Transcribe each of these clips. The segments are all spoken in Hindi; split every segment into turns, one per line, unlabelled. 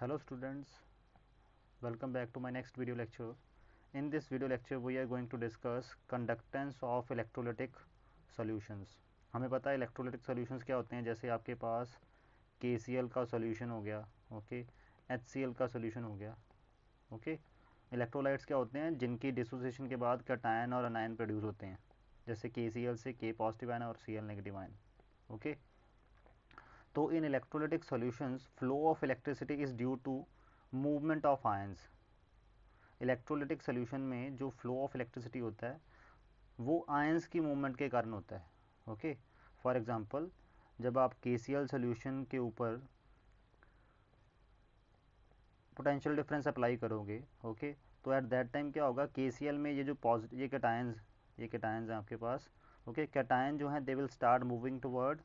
Hello students, welcome back to my next video lecture. In this video lecture we are going to discuss conductance of electrolytic solutions. हमें पता है electrolytic solutions क्या होते हैं, जैसे आपके पास KCl का solution हो गया, ओके, HCl का solution हो गया, ओके. इलेक्ट्रोलाइट्स क्या होते हैं, जिनकी डिसोसिएशन के बाद कैटायन और अनायन प्रोड्यूस होते हैं, जैसे KCl से K पॉजिटिव आयन और Cl नेगेटिव आयन, ओके. तो in electrolytic solutions flow of electricity is due to movement of ions. Electrolytic solution में जो फ्लो ऑफ इलेक्ट्रिसिटी होता है वो आयंस की मूवमेंट के कारण होता है, ओके. फॉर एग्जांपल, जब आप KCl सॉल्यूशन के ऊपर पोटेंशियल डिफरेंस अप्लाई करोगे, ओके, तो एट दैट टाइम क्या होगा, KCl में ये जो पॉजिटिव ये कैटायंस हैं आपके पास, ओके, कैटायन जो हैं they will start moving toward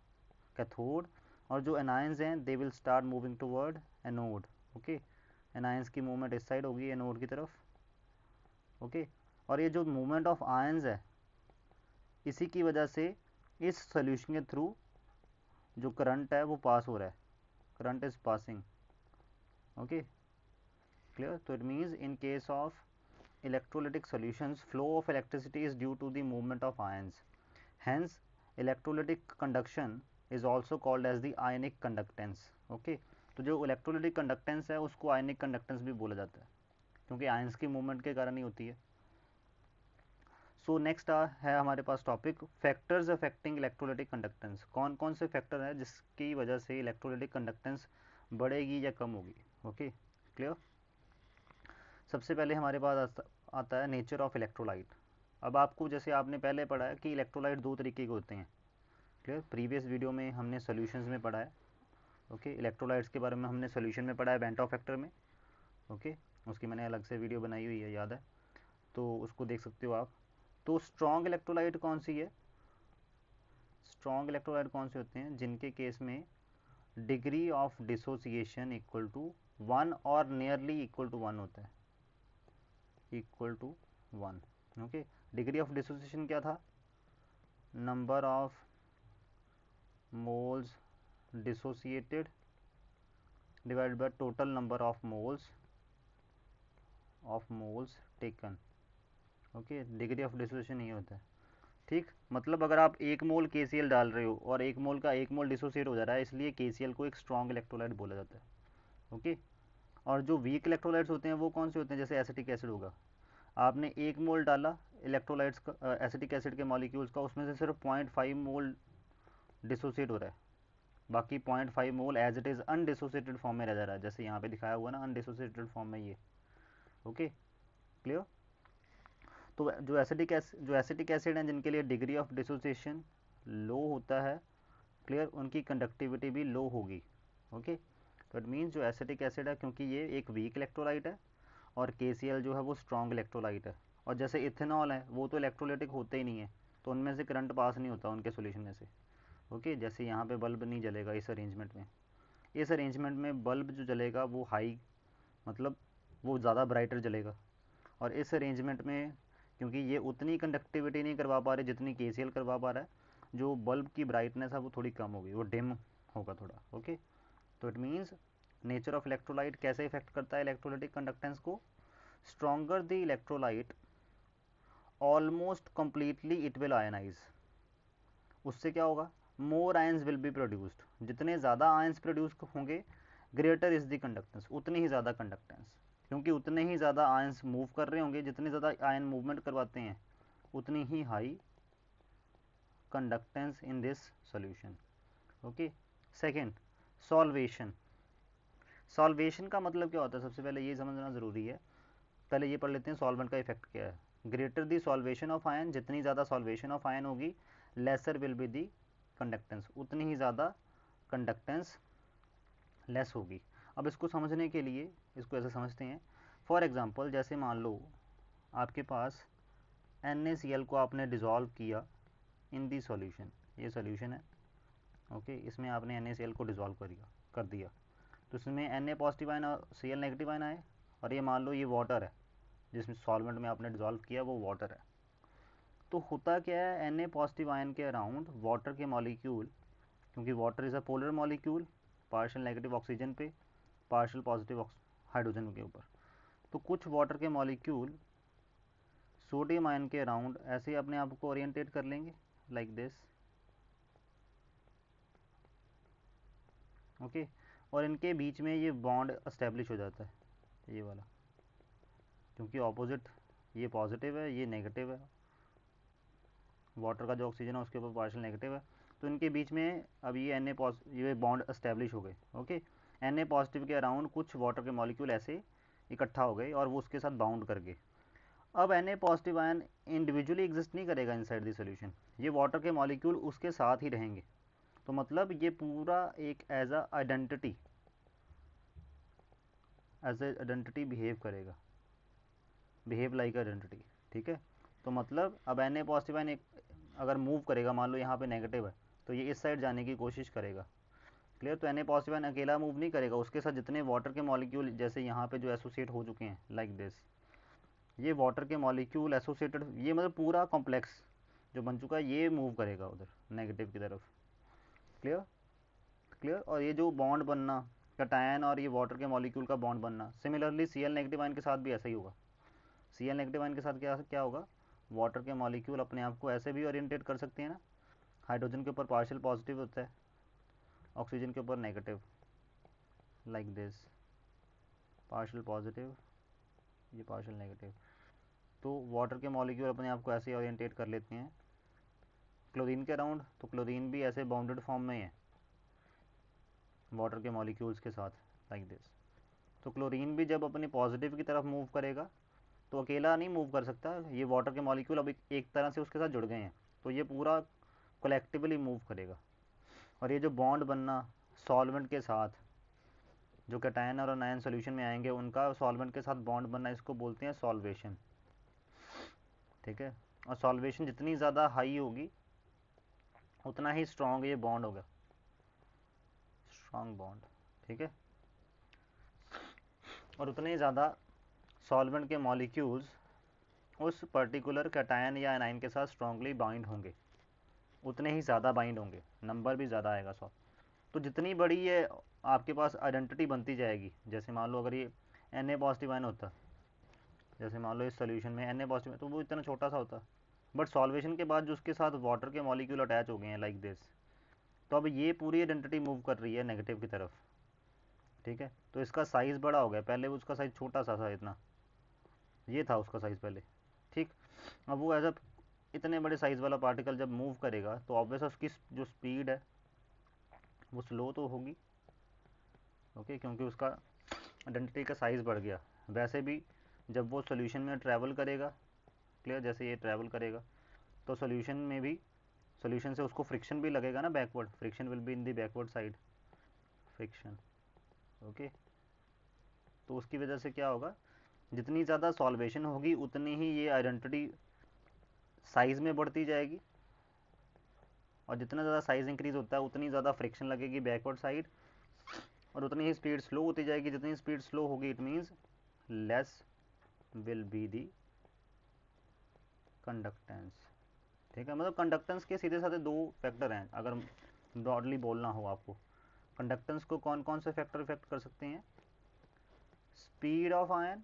cathode, और जो एनायंस हैं they will start moving toward anode, okay. Anions की मूवमेंट इस साइड होगी एनोड की तरफ, ओके. और ये जो मूवमेंट ऑफ आयंस है, इसी की वजह से इस सोल्यूशन के थ्रू जो करंट है वो पास हो रहा है, current is passing, okay, clear. तो it means in case of electrolytic solutions flow of electricity is due to the movement of ions. Hence electrolytic conduction is also called as the ionic conductance, okay. तो जो electrolytic conductance है उसको ionic conductance भी बोला जाता है, क्योंकि आयंस की मूवमेंट के कारण ही होती है. सो नेक्स्ट है हमारे पास topic factors affecting electrolytic conductance. कौन कौन से फैक्टर हैं जिसकी वजह से इलेक्ट्रोलिटिक कंडक्टेंस बढ़ेगी या कम होगी, ओके, क्लियर. सबसे पहले हमारे पास आता है नेचर ऑफ इलेक्ट्रोलाइट. अब आपको, जैसे आपने पहले पढ़ा है कि इलेक्ट्रोलाइट दो तरीके के होते हैं, क्लियर. प्रीवियस वीडियो में हमने सॉल्यूशंस में पढ़ा है, ओके. इलेक्ट्रोलाइट्स के बारे में हमने सॉल्यूशन में पढ़ा है बेंटो फैक्टर में, ओके. उसकी मैंने अलग से वीडियो बनाई हुई है, याद है, तो उसको देख सकते हो आप. तो स्ट्रॉन्ग इलेक्ट्रोलाइट कौन सी है, स्ट्रॉन्ग इलेक्ट्रोलाइट कौन से होते हैं, जिनके केस में degree of dissociation equal to 1 और नियरली इक्वल टू 1 होता है, equal to 1, okay. Degree of dissociation क्या था, number of moles dissociated divided by total number of moles taken, okay. Degree of dissociation ये होता है, ठीक. मतलब अगर आप 1 मोल KCl डाल रहे हो और 1 मोल का 1 मोल डिसोसिएट हो जा रहा है, इसलिए KCl को एक स्ट्रॉन्ग इलेक्ट्रोलाइट बोला जाता है, ओके. और जो वीक इलेक्ट्रोलाइट्स होते हैं वो कौन से होते हैं, जैसे एसिटिक एसिड होगा, आपने 1 मोल डाला इलेक्ट्रोलाइट्स का, एसिटिक एसिड के मॉलिक्यूल्स का, उसमें से सिर्फ 0.5 मोल डिसोसिएट हो रहा है, बाकी 0.5 mole as it is undissociated form में रह जा रहा है, जैसे यहाँ पे दिखाया हुआ ना, अनडिसोसिएटेड फॉर्म में ये, ओके, क्लियर. तो जो एसिटिक एसिड हैं जिनके लिए डिग्री ऑफ डिसोसिएशन लो होता है, क्लियर, उनकी कंडक्टिविटी भी लो होगी, ओके. तो इट मीन्स जो एसिटिक एसिड है, क्योंकि ये एक वीक इलेक्ट्रोलाइट है और KCl जो है वो स्ट्रॉन्ग इलेक्ट्रोलाइट है, और जैसे इथेनॉल है वो तो इलेक्ट्रोलाइटिक होते ही नहीं है, तो उनमें से करंट पास नहीं होता उनके सोल्यूशन में से, ओके. जैसे यहाँ पे बल्ब नहीं जलेगा इस अरेंजमेंट में, इस अरेंजमेंट में बल्ब जो जलेगा वो हाई, मतलब वो ज़्यादा ब्राइटर जलेगा, और इस अरेंजमेंट में क्योंकि ये उतनी कंडक्टिविटी नहीं करवा पा रहे जितनी KCl करवा पा रहा है, जो बल्ब की ब्राइटनेस है वो थोड़ी कम होगी, वो डिम होगा थोड़ा, ओके. तो it means nature of electrolyte कैसे इफेक्ट करता है इलेक्ट्रोलाइटिक कंडक्टेंस को, stronger the electrolyte almost completely it will ionise. उससे क्या होगा, more ions will be produced, जितने ज़्यादा आयंस प्रोड्यूस होंगे ग्रेटर इज़ द कंडक्टेंस, उतनी ही ज़्यादा कंडक्टेंस, क्योंकि उतने ही ज़्यादा आयंस मूव कर रहे होंगे, जितने ज़्यादा आयन मूवमेंट करवाते हैं उतनी ही high conductance in this solution, okay. Second, solvation. Solvation का मतलब क्या होता है, सबसे पहले ये समझना ज़रूरी है. पहले ये पढ़ लेते हैं सॉल्वेंट का इफेक्ट क्या है. Greater the solvation of ion, जितनी ज़्यादा सॉल्वेशन ऑफ आयन होगी laser will be the conductance, उतनी ही ज़्यादा कंडक्टेंस लेस होगी. अब इसको समझने के लिए इसको ऐसे समझते हैं. फॉर एग्जांपल, जैसे मान लो आपके पास NaCl को आपने डिज़ोल्व किया इन दी सॉल्यूशन, ये सॉल्यूशन है, ओके. इसमें आपने NaCl को डिज़ोल्व कर दिया, तो इसमें Na पॉजिटिव आयन और Cl नेगेटिव आयन आए, और ये मान लो ये वाटर है, जिसमें सॉल्वेंट में आपने डिज़ोल्व किया वो वाटर है. तो होता क्या है, Na पॉजिटिव आयन के अराउंड वाटर के मॉलिक्यूल, क्योंकि water is a polar molecule, partial negative oxygen पे, पार्शियल पॉजिटिव हाइड्रोजन के ऊपर। तो कुछ वाटर के मॉलिक्यूल सोडियम आयन के अराउंड ऐसे ही अपने आप को ओरिएंटेट कर लेंगे लाइक दिस, ओके। और इनके बीच में ये बॉन्ड एस्टेब्लिश हो जाता है ये वाला, क्योंकि ऑपोजिट, ये पॉजिटिव है ये नेगेटिव है, वाटर का जो ऑक्सीजन है उसके ऊपर पार्शियल नेगेटिव है, तो इनके बीच में अब ये ये बॉन्ड एस्टेब्लिश हो गए, ओके। Na पॉजिटिव के अराउंड कुछ वाटर के मॉलिक्यूल ऐसे इकट्ठा हो गए और वो उसके साथ बाउंड कर गए। अब Na positive ion individually exist नहीं करेगा इनसाइड द सॉल्यूशन, ये वाटर के मॉलिक्यूल उसके साथ ही रहेंगे। तो मतलब ये पूरा एक एज अ आइडेंटिटी बिहेव करेगा, बिहेव लाइक आइडेंटिटी, ठीक है। तो मतलब अब Na पॉजिटिव आयन अगर मूव करेगा, मान लो यहाँ पे नेगेटिव है तो ये इस साइड जाने की कोशिश करेगा, क्लियर। तो Na पॉजिटिव आयन अकेला मूव नहीं करेगा, उसके साथ जितने वाटर के मॉलिक्यूल जैसे यहाँ पे जो एसोसिएट हो चुके हैं लाइक दिस, ये वाटर के मॉलिक्यूल एसोसिएटेड, ये मतलब पूरा कॉम्प्लेक्स जो बन चुका है ये मूव करेगा उधर नेगेटिव की तरफ, क्लियर क्लियर। और ये जो बॉन्ड बनना कैटायन और ये वाटर के मॉलिक्यूल का बॉन्ड बनना, सिमिलरली Cl नेगेटिव आयन के साथ भी ऐसा ही होगा। Cl नेगेटिव आयन के साथ क्या क्या होगा, वाटर के मॉलिक्यूल अपने आप को ऐसे भी ओरिएंटेट कर सकते हैं ना, हाइड्रोजन के ऊपर पार्शियल पॉजिटिव होता है, ऑक्सीजन के ऊपर negative like this, partial positive ये पार्शियल नेगेटिव। तो वाटर के मॉलिक्यूल अपने आप को ऐसे ओरिएंटेट कर लेते हैं क्लोरीन के अराउंड, तो क्लोरीन भी ऐसे बाउंडेड फॉर्म में है वाटर के मॉलिक्यूल्स के साथ लाइक दिस। तो क्लोरीन भी जब अपने पॉजिटिव की तरफ मूव करेगा तो अकेला नहीं मूव कर सकता, ये वाटर के मॉलिक्यूल अब एक तरह से उसके साथ जुड़ गए हैं, तो ये पूरा कलेक्टिवली मूव करेगा। और ये जो बॉन्ड बनना सॉल्वेंट के साथ, जो कैटायन और अनायन सॉल्यूशन में आएंगे उनका सॉल्वेंट के साथ बॉन्ड बनना, इसको बोलते हैं सॉल्वेशन, ठीक है। और सॉल्वेशन जितनी ज़्यादा हाई होगी उतना ही स्ट्रॉन्ग ये बॉन्ड होगा, स्ट्रॉन्ग बॉन्ड, ठीक है। और उतने ही ज़्यादा सॉल्वेंट के मॉलिक्यूल्स उस पर्टिकुलर कैटायन या एनाइन के साथ स्ट्रांगली बाइंड होंगे, उतने ही ज़्यादा बाइंड होंगे, नंबर भी ज़्यादा आएगा 100। तो जितनी बड़ी ये आपके पास आइडेंटिटी बनती जाएगी, जैसे मान लो अगर ये Na पॉजिटिव आयन होता, जैसे मान लो इस सोल्यूशन में Na पॉजिटिव, तो वो इतना छोटा सा होता, बट सॉल्वेशन के बाद जो उसके साथ वाटर के मॉलिक्यूल अटैच हो गए हैं लाइक दिस, तो अब ये पूरी आइडेंटिटी मूव कर रही है नेगेटिव की तरफ, ठीक है। तो इसका साइज़ बड़ा हो गया, पहले उसका साइज़ छोटा सा था इतना, ये था उसका साइज़ पहले, ठीक। अब वो एज अ इतने बड़े साइज़ वाला पार्टिकल जब मूव करेगा तो ऑब्वियस उसकी जो स्पीड है वो स्लो तो होगी, ओके, क्योंकि उसका आइडेंटिटी का साइज़ बढ़ गया। वैसे भी जब वो सोल्यूशन में ट्रैवल करेगा, क्लियर, जैसे ये ट्रैवल करेगा तो सोल्यूशन में भी, सोल्यूशन से उसको फ्रिक्शन भी लगेगा ना, backward friction will be in the backward side friction, okay. तो उसकी वजह से क्या होगा, जितनी ज़्यादा सॉल्वेशन होगी उतनी ही ये आइडेंटिटी साइज़ में बढ़ती जाएगी, और जितना ज़्यादा साइज़ इंक्रीज़ होता है उतनी ज़्यादा फ्रिक्शन लगेगी बैकवर्ड साइड, और उतनी ही स्पीड स्लो होती जाएगी। जितनी स्पीड स्लो होगी it means less will be the conductance, ठीक है। मतलब कंडक्टेंस के सीधे साधे दो फैक्टर हैं, अगर ब्रॉडली बोलना हो आपको। कंडक्टेंस को कौन कौन से फैक्टर इफेक्ट कर सकते हैं, speed of ion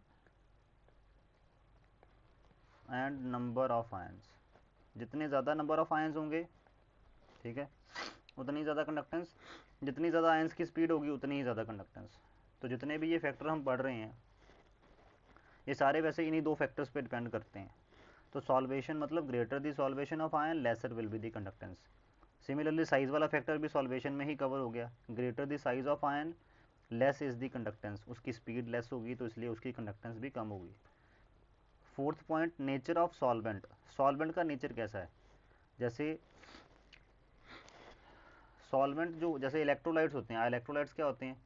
and number of ions. जितने ज़्यादा नंबर ऑफ आयंस होंगे, ठीक है, उतनी ज़्यादा कंडक्टेंस, जितनी ज़्यादा आयंस की स्पीड होगी उतनी ही ज़्यादा कंडक्टेंस। तो जितने भी ये फैक्टर हम पढ़ रहे हैं ये सारे वैसे इन्हीं दो फैक्टर्स पे डिपेंड करते हैं। तो सॉल्वेशन मतलब greater the solvation of ion laser will be the conductance. Similarly size वाला फैक्टर भी सॉल्वेशन में ही कवर हो गया, greater the size of ion less is the conductance, उसकी स्पीड लेस होगी तो इसलिए उसकी कंडक्टेंस भी कम होगी। Fourth point, nature of solvent. Solvent का नेचर कैसा है, जैसे सॉल्वेंट जो जैसे इलेक्ट्रोलाइट्स होते हैं, इलेक्ट्रोलाइट्स क्या होते हैं,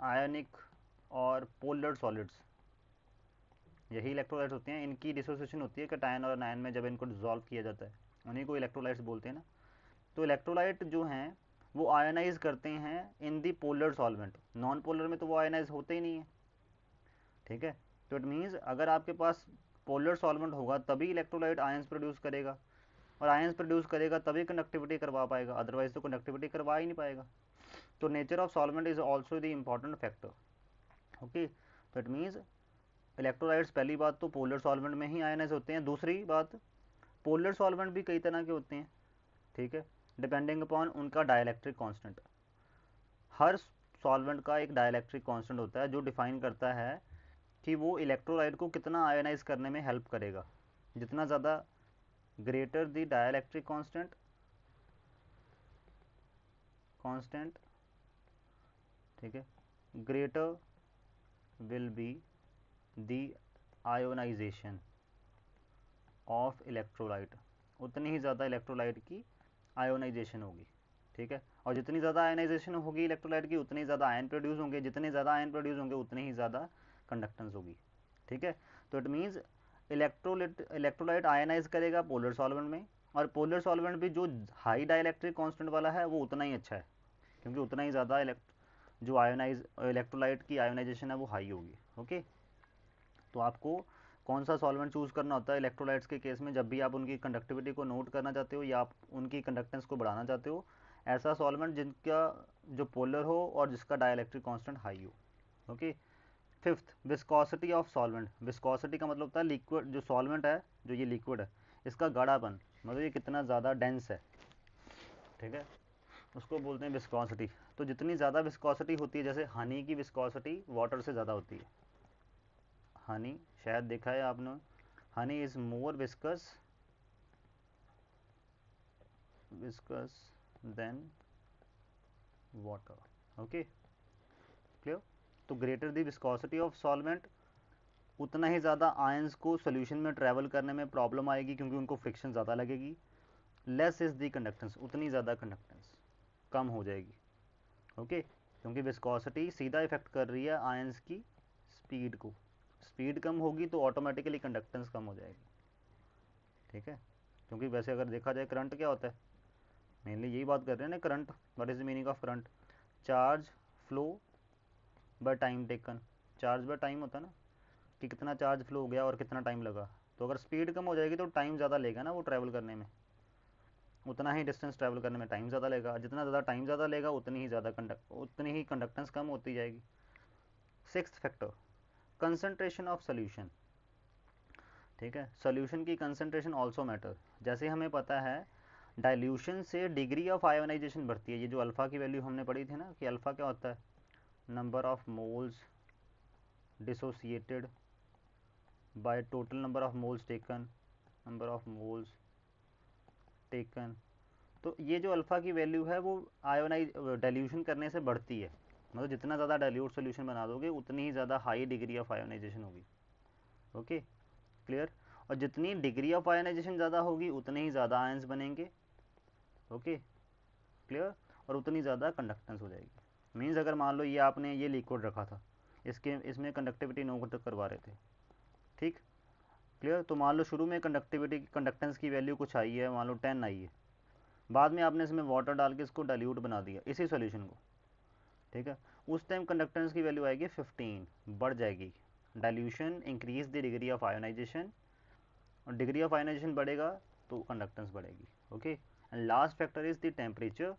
आयनिक और पोलर सॉलिड्स, यही इलेक्ट्रोलाइट्स होते हैं। इनकी डिसोसिएशन होती है कैटायन और अनायन में, जब इनको डिसॉल्व किया जाता है उन्हीं को इलेक्ट्रोलाइट्स बोलते हैं ना। तो इलेक्ट्रोलाइट जो हैं वो आयनाइज करते हैं इन दी पोलर सॉल्वेंट, नॉन पोलर में तो वो आयनाइज होते ही नहीं है, ठीक है। तो इट मीन्स अगर आपके पास पोलर सॉल्वेंट होगा तभी इलेक्ट्रोलाइट आयंस प्रोड्यूस करेगा, और आयंस प्रोड्यूस करेगा तभी कंडक्टिविटी करवा पाएगा, अदरवाइज तो कंडक्टिविटी करवा ही नहीं पाएगा। तो nature of solvent is also the important factor. Okay, तो इट मीन्स इलेक्ट्रोलाइट्स पहली बात तो पोलर सॉल्वेंट में ही आयनाइज होते हैं, दूसरी बात पोलर सॉल्वेंट भी कई तरह के होते हैं, ठीक है, डिपेंडिंग अपॉन उनका डाइलेक्ट्रिक कांस्टेंट। हर सॉल्वेंट का एक डाइलेक्ट्रिक कांस्टेंट होता है जो डिफाइन करता है कि वो इलेक्ट्रोलाइट को कितना आयोनाइज करने में हेल्प करेगा। जितना ज़्यादा ग्रेटर द डाइलेक्ट्रिक कांस्टेंट, ठीक है, greater will be the ionisation of electrolyte, उतनी ही ज़्यादा इलेक्ट्रोलाइट की आयोनाइजेशन होगी, ठीक है। और जितनी ज़्यादा आयनाइजेशन होगी इलेक्ट्रोलाइट की उतनी ज़्यादा आयन प्रोड्यूस होंगे, जितने ज़्यादा आयन प्रोड्यूस होंगे उतनी ही ज़्यादा कंडक्टेंस होगी, ठीक है। तो इट मीन्स इलेक्ट्रोलाइट आयनाइज करेगा पोलर सॉल्वेंट में, और पोलर सॉल्वेंट भी जो हाई डाइलेक्ट्रिक कांस्टेंट वाला है वो उतना ही अच्छा है, क्योंकि उतना ही ज़्यादा जो आयोनाइज इलेक्ट्रोलाइट की आयोनाइजेशन है वो हाई होगी। ओके, तो आपको कौन सा सॉल्वेंट चूज़ करना होता है इलेक्ट्रोलाइट्स के केस में, जब भी आप उनकी कंडक्टिविटी को नोट करना चाहते हो या आप उनकी कंडक्टेंस को बढ़ाना चाहते हो, ऐसा सॉल्वेंट जिनका जो पोलर हो और जिसका डाइलेक्ट्रिक कांस्टेंट हाई हो। Okay, fifth, viscosity of solvent. Viscosity का मतलब होता है लिक्विड, जो सॉल्वेंट है, जो ये लिक्विड है, इसका गाढ़ापन, मतलब ये कितना ज़्यादा डेंस है, ठीक है, उसको बोलते हैं विस्कोसिटी। तो जितनी ज़्यादा विस्कोसिटी होती है, जैसे हनी की विस्कोसिटी वाटर से ज़्यादा होती है, हनी शायद देखा है आपने, honey is more viscous than water. Okay, clear. तो greater the viscosity of solvent, उतना ही ज़्यादा आयंस को सोल्यूशन में ट्रैवल करने में प्रॉब्लम आएगी, क्योंकि उनको फ्रिक्शन ज़्यादा लगेगी। लेस इज़ दी कंडक्टेंस, उतनी ज़्यादा कंडक्टेंस कम हो जाएगी। ओके, क्योंकि विस्कोसिटी सीधा इफेक्ट कर रही है आयंस की स्पीड को, स्पीड कम होगी तो ऑटोमेटिकली कंडक्टेंस कम हो जाएगी, ठीक है। क्योंकि वैसे अगर देखा जाए करंट क्या होता है, मेनली यही बात कर रहे हैं ना, current, what is the meaning of current, charge flow by time taken. Charge by time होता है ना, कि कितना चार्ज फ्लो हो गया और कितना टाइम लगा। तो अगर स्पीड कम हो जाएगी तो टाइम ज़्यादा लेगा ना वो ट्रैवल करने में, उतना ही डिस्टेंस ट्रैवल करने में टाइम ज़्यादा लेगा। जितना ज़्यादा टाइम ज़्यादा लेगा उतनी ही कंडक्टेंस कम होती जाएगी। Sixth factor, concentration of solution, ठीक है, सोल्यूशन की कंसंट्रेशन ऑल्सो मैटर। जैसे हमें पता है डाइल्यूशन से डिग्री ऑफ आयोनाइजेशन बढ़ती है। ये जो अल्फ़ा की वैल्यू हमने पढ़ी थी ना, कि अल्फ़ा क्या होता है, number of moles dissociated bye total number of moles taken, number of moles taken. तो ये जो अल्फ़ा की वैल्यू है वो आयोनाइज डाइल्यूशन करने से बढ़ती है, मतलब जितना ज़्यादा डाइल्यूट सोल्यूशन बना दोगे उतनी ही ज़्यादा हाई डिग्री ऑफ आयोनाइजेशन होगी। Okay, clear. और जितनी डिग्री ऑफ आयोनाइजेशन ज़्यादा होगी उतने ही ज़्यादा आयंस बनेंगे। Okay, clear. और उतनी ज़्यादा कंडक्टेंस हो जाएगी। मीन्स अगर मान लो ये आपने ये लिक्विड रखा था, इसमें कंडक्टिविटी नोट करवा रहे थे, ठीक, क्लियर। तो मान लो शुरू में कंडक्टेंस की वैल्यू कुछ आई है, मान लो 10 आई है, बाद में आपने इसमें वाटर डाल के इसको डाइल्यूट बना दिया इसी सोल्यूशन को, ठीक है, उस टाइम कंडक्टेंस की वैल्यू आएगी 15, बढ़ जाएगी। Dilution increase the degree of ionisation, और डिग्री ऑफ आयोनाइजेशन बढ़ेगा तो कंडक्टेंस बढ़ेगी। Okay, and last factor is the temperature.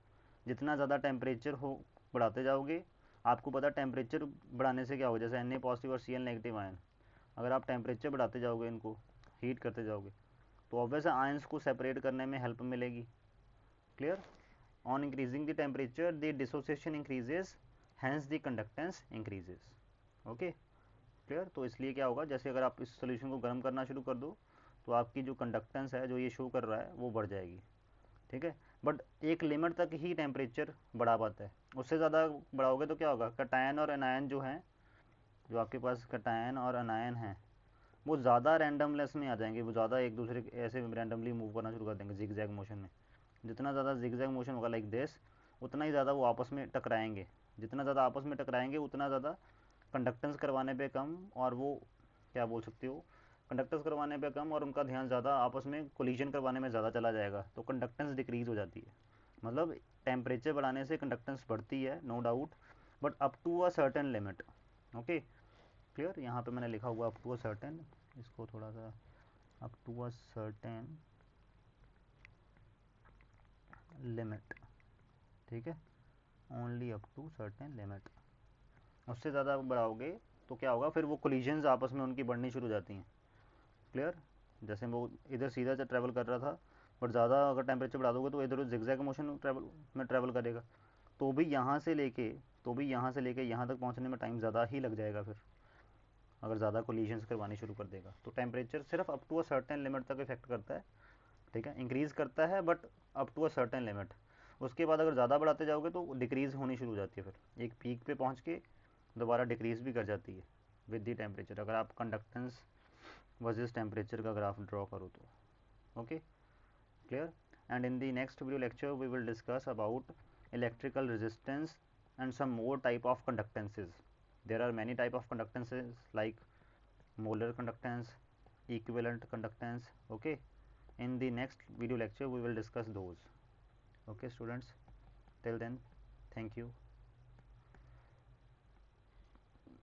जितना ज़्यादा टेम्परेचर हो बढ़ाते जाओगे, आपको पता टेम्परेचर बढ़ाने से क्या होगा, जैसे Na पॉजिटिव और Cl नेगेटिव आयन, अगर आप टेम्परेचर बढ़ाते जाओगे, इनको हीट करते जाओगे, तो ऑब्वियस आयंस को सेपरेट करने में हेल्प मिलेगी। Clear. On increasing the temperature the dissociation increases, hence the conductance increases. Okay, clear. तो इसलिए क्या होगा, जैसे अगर आप इस सोल्यूशन को गर्म करना शुरू कर दो तो आपकी जो कंडक्टेंस है, जो ये शो कर रहा है, वो बढ़ जाएगी, ठीक है। बट एक लिमिट तक ही टेम्परेचर बढ़ा पाता है, उससे ज़्यादा बढ़ाओगे तो क्या होगा, कटायन और एनायन जो हैं, जो आपके पास कटायन और अनायन हैं, वो ज़्यादा रैंडमलेस में आ जाएंगे, वो ज़्यादा एक दूसरे ऐसे रैंडमली मूव करना शुरू कर देंगे जिग जैग मोशन में। जितना ज़्यादा जिग जैग मोशन होगा लाइक दिस, उतना ही ज़्यादा वो आपस में टकराएंगे। जितना ज़्यादा आपस में टकराएंगे उतना ज़्यादा कंडक्टेंस करवाने पे कम, और वो क्या बोल सकते हो, कंडक्टेंस करवाने पे कम और उनका ध्यान ज़्यादा आपस में कोलिजन करवाने में ज़्यादा चला जाएगा, तो कंडक्टेंस डिक्रीज़ हो जाती है। मतलब टेम्परेचर बढ़ाने से कंडक्टेंस बढ़ती है, no doubt, but up to a certain limit. Okay, clear. यहाँ पे मैंने लिखा हुआ अप टू अ सर्टेन, इसको थोड़ा सा up to a certain limit, ठीक है। Only up to certain limit. उससे ज़्यादा बढ़ाओगे तो क्या होगा, फिर वो कोलिजन्स आपस में उनकी बढ़नी शुरू हो जाती हैं। क्लियर? जैसे वो इधर सीधा से ट्रैवल कर रहा था, बट ज़्यादा अगर टेम्परेचर बढ़ा दोगे तो इधर जिगजैग मोशन ट्रैवल करेगा, तो भी यहाँ से लेके यहाँ तक पहुँचने में टाइम ज़्यादा ही लग जाएगा फिर, अगर ज़्यादा कोलिजन्स करवानी शुरू कर देगा। तो टेम्परेचर सिर्फ up to a certain limit तक इफेक्ट करता है, ठीक है, इंक्रीज़ करता है but up to a certain limit. उसके बाद अगर ज़्यादा बढ़ाते जाओगे तो डिक्रीज़ होनी शुरू हो जाती है, फिर एक पीक पे पहुँच के दोबारा डिक्रीज़ भी कर जाती है विद द टेम्परेचर, अगर आप कंडक्टेंस वर्सेस टेम्परेचर का ग्राफ ड्रॉ करो तो। Okay, clear? And in the next video lecture we will discuss about electrical resistance and some more type of conductances. There are many type of conductances like molar conductance, equivalent conductance. Okay, in the next video lecture we will discuss those. Okay students, till then, thank you.